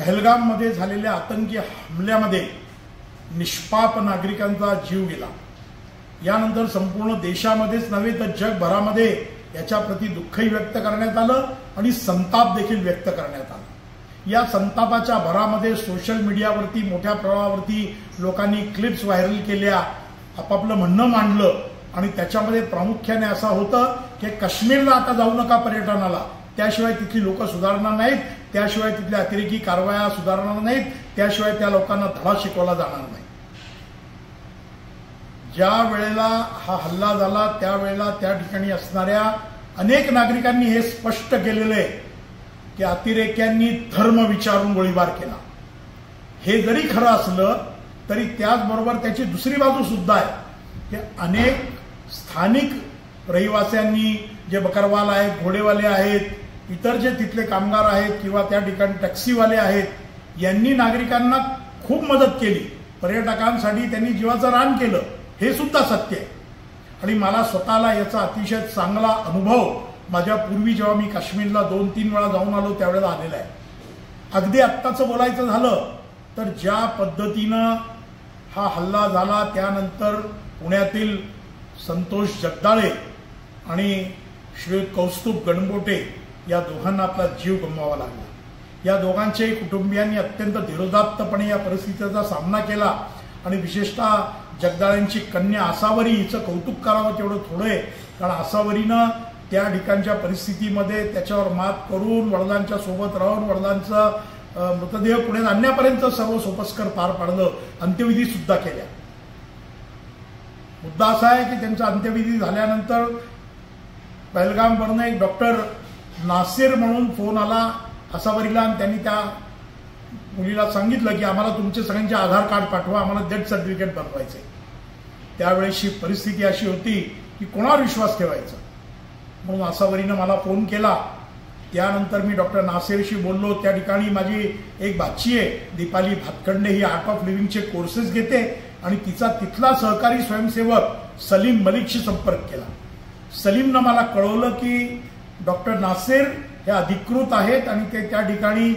पहलगाममध्ये झालेल्या आतंकी हमल्यामध्ये निष्पाप नागरिकांचा जीव गेला। यानंतर संपूर्ण देशामध्येच नव्हे तर जगभरामध्ये याच्याप्रती दुःखही व्यक्त करण्यात आलं आणि संताप देखील व्यक्त करण्यात आला। या संतापाच्या भरामध्ये सोशल मीडियावरती मोठ्या प्रमाणावरती लोकांनी क्लिप्स व्हायरल केल्या, आपापलं म्हणणं मांडलं आणि त्याच्यामध्ये प्रामुख्याने असं होतं की काश्मीरला आता जाऊ नका पर्यटनाला, त्याशिवाय तिथली लोक सुधारणार नाहीत, त्याशिवाय तिथल्या अतिरेकी कारवाया सुधारणार नाहीत, त्याशिवाय त्या लोकांना धडा शिकवला जाणार नाही। ज्या वेळेला हा हल्ला झाला त्यावेळेला त्या ठिकाणी असणाऱ्या अनेक नागरिकांनी हे स्पष्ट केलेलं आहे की अतिरेक्यांनी धर्म विचारून गोळीबार केला। हे जरी खरं असलं तरी त्याचबरोबर त्याची दुसरी बाजू सुद्धा आहे की अनेक स्थानिक रहिवाशांनी, जे बकरवाल आहेत, घोडेवाले आहेत, इतर जे तिथले कामगार आहेत किंवा त्या ठिकाणी टॅक्सीवाले आहेत, यांनी नागरिकांना खूप मदत केली। पर्यटकांसाठी त्यांनी जीवाचं रान केलं, हे सुद्धा सत्य आहे। आणि मला स्वतःला याचा अतिशय चांगला अनुभव माझ्या पूर्वी जेव्हा मी काश्मीरला 2-3 वेळा जाऊन आलो त्यावेळेला आलेला आहे। अगदी आत्ताचं बोलायचं झालं तर ज्या पद्धतीनं हा हल्ला झाला त्यानंतर पुण्यातील संतोष जगदाळे आणि श्री कौस्तुभ गणबोटे या दोघांना आपला जीव गमवावा लागला। या दोघांच्याही कुटुंबियांनी अत्यंत धीरोदात्तपणे या परिस्थितीचा सामना केला आणि विशेषतः जगदाळेंची कन्या आसावरी, हिचं कौतुक करावं तेवढं थोडं आहे, कारण आसावरीनं त्या ठिकाणच्या परिस्थितीमध्ये त्याच्यावर मात करून वडिलांच्या सोबत राहून वडिलांचा मृतदेह पुढे आणण्यापर्यंत सर्व सोपस्कर पार पाडलं, अंत्यविधी सुद्धा केल्या। मुद्दा असा आहे की त्यांचा अंत्यविधी झाल्यानंतर पहलगामवरनं एक डॉक्टर नासिर म्हणून फोन आला आसावरीला आणि त्यांनी त्या मुलीला सांगितलं की आम्हाला तुमचे सगळ्यांचे आधार कार्ड पाठवा, आम्हाला डेथ सर्टिफिकेट बनवायचे। त्यावेळेची परिस्थिती अशी होती की कोणावर विश्वास ठेवायचा, म्हणून आसावरीनं मला फोन केला। त्यानंतर मी डॉक्टर नासिरशी बोललो। त्या ठिकाणी माझी एक भाची आहे दीपाली भातखंडे, ही आर्ट ऑफ लिव्हिंगचे कोर्सेस घेते आणि तिचा तिथला सहकारी स्वयंसेवक सलीम मलिकशी संपर्क केला। सलीमनं मला कळवलं की डॉक्टर नासिर हे अधिकृत आहेत आणि ते त्या ठिकाणी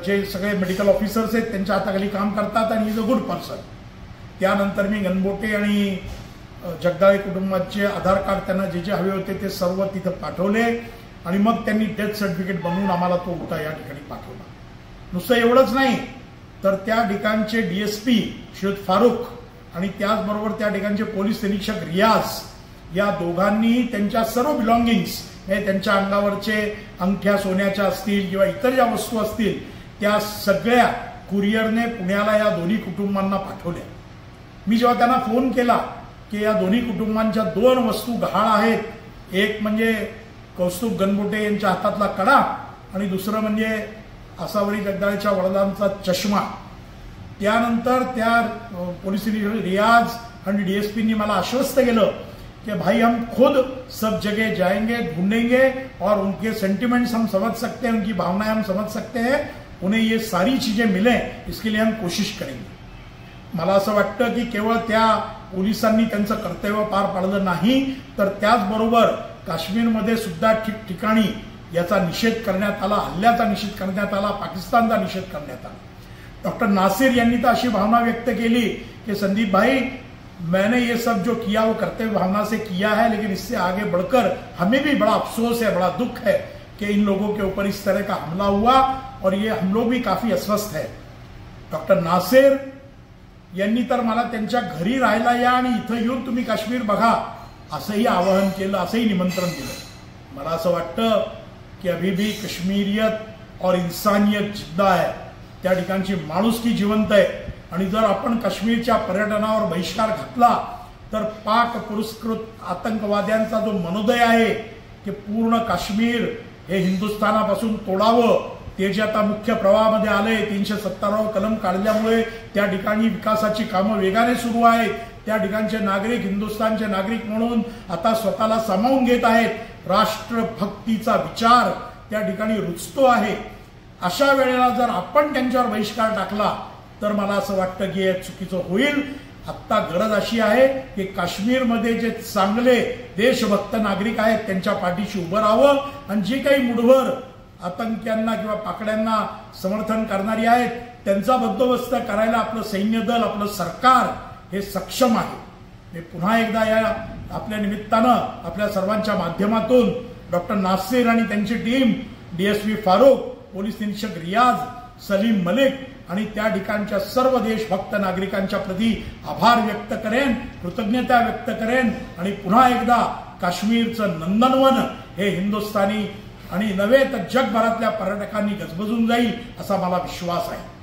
जे सगळे मेडिकल ऑफिसर्स आहेत त्यांच्या हाताखाली काम करतात आणि इज अ गुड पर्सन। त्यानंतर मी गणबोटे आणि जगदाळे कुटुंबाचे आधार कार्ड त्यांना जे जे हवे होते ते सर्व तिथं पाठवले आणि मग त्यांनी डेथ सर्टिफिकेट बनवून आम्हाला तो उठा या ठिकाणी पाठवला। नुसतं एवढंच नाही तर त्या ठिकाणचे डीएसपी शहीद फारूक आणि त्याचबरोबर त्या ठिकाणचे पोलीस निरीक्षक रियाज या दोघांनी त्यांच्या सर्व बिलॉंगिंग्स, त्यांच्या अंगावरचे अंगठ्या सोन्याच्या असतील किंवा इतर ज्या वस्तू असतील त्या सगळ्या कुरिअरने पुण्याला या दोन्ही कुटुंबांना पाठवल्या। मी जेव्हा त्यांना फोन केला की या दोन्ही कुटुंबांच्या 2 वस्तू गहाळ आहेत, एक म्हणजे कौस्तुभ गणबोटे यांच्या हातातला कडा आणि दुसरं म्हणजे आसावरी जगदाळेच्या वडिलांचा चष्मा। त्यानंतर त्या पोलीस रियाज आणि डीएसपींनी मला आश्वस्त केलं कि भाई हम खुद सब जगह जाएंगे, ढूंढेंगे और उनके सेंटिमेंट्स हम समझ सकते हैं, उनकी भावनाएं हम समझ सकते हैं, उन्हें ये सारी चीजें मिले इसके लिए हम कोशिश करेंगे। मला असं वाटतं की केवळ त्या पोलिसांनी त्यांचं कर्तव्य पार पाडलं नाही तर त्याचबरोबर काश्मीरमध्ये सुद्धा ठिकठिकाणी याचा निषेध करण्यात आला, हल्ल्याचा निषेध करण्यात आला, पाकिस्तानचा निषेध करण्यात आला। डॉक्टर नासिर यांनी तर अशी भावना व्यक्त केली की संदीप भाई, मैंने ये सब जो किया वो कर्तव्य भावना से किया है, लेकिन इससे आगे बढ़कर हमें भी बड़ा अफसोस है, बड़ा दुख है कि इन लोगों के ऊपर इस तरह का हमला हुआ और ये हम लोग भी काफी अस्वस्थ है। डॉक्टर नासिर यांनी तर मला त्यांच्या घरी राहायला या आणि इथं येऊन तुम्ही काश्मीर बघा असंही आवाहन केलं, असंही निमंत्रण दिलं। मला असं वाटतं की अभी भी कश्मीरियत और इंसानियत जिंदा है, त्या ठिकाणची माणुसकी जिवंत आहे आणि जर आपण काश्मीरच्या पर्यटनावर बहिष्कार घातला तर पाक पुरस्कृत आतंकवाद्यांचा जो मनोदय आहे की पूर्ण काश्मीर हे हिंदुस्थानापासून तोडावं, ते जे आता मुख्य प्रवाहामध्ये आले, 370 कलम काढल्यामुळे त्या ठिकाणी विकासाची कामं वेगाने सुरू आहेत, त्या ठिकाणचे नागरिक हिंदुस्थानचे नागरिक म्हणून आता स्वतःला सामावून घेत आहेत, राष्ट्रभक्तीचा विचार त्या ठिकाणी रुजतो आहे। अशा वेळेला जर आपण त्यांच्यावर बहिष्कार टाकला तर मला असं वाटतं की हे चुकीचं होईल। आता गरज अशी आहे की काश्मीरमध्ये जे चांगले देशभक्त नागरिक आहेत त्यांच्या पाठीशी उभं राहावं आणि जे काही मुठभर आतंक्यांना किंवा पाकड्यांना समर्थन करणारी आहेत त्यांचा बंदोबस्त करायला आपलं सैन्य दल, आपलं सरकार हे सक्षम आहे. मी पुन्हा एकदा या आपल्या निमित्तानं आपल्या सर्वांच्या माध्यमातून डॉक्टर नासिर आणि त्यांची टीम, डीएसपी फारूक, पोलीस निरीक्षक रियाज, सलीम मलिक आणि त्या ठिकाणच्या सर्व देशभक्त नागरिकांच्या प्रती आभार व्यक्त करेन, कृतज्ञता व्यक्त करेन आणि पुन्हा एकदा काश्मीरचं नंदनवन हे हिंदुस्थानी आणि नव्हे तर जगभरातल्या पर्यटकांनी गजबजून जाईल असा मला विश्वास आहे.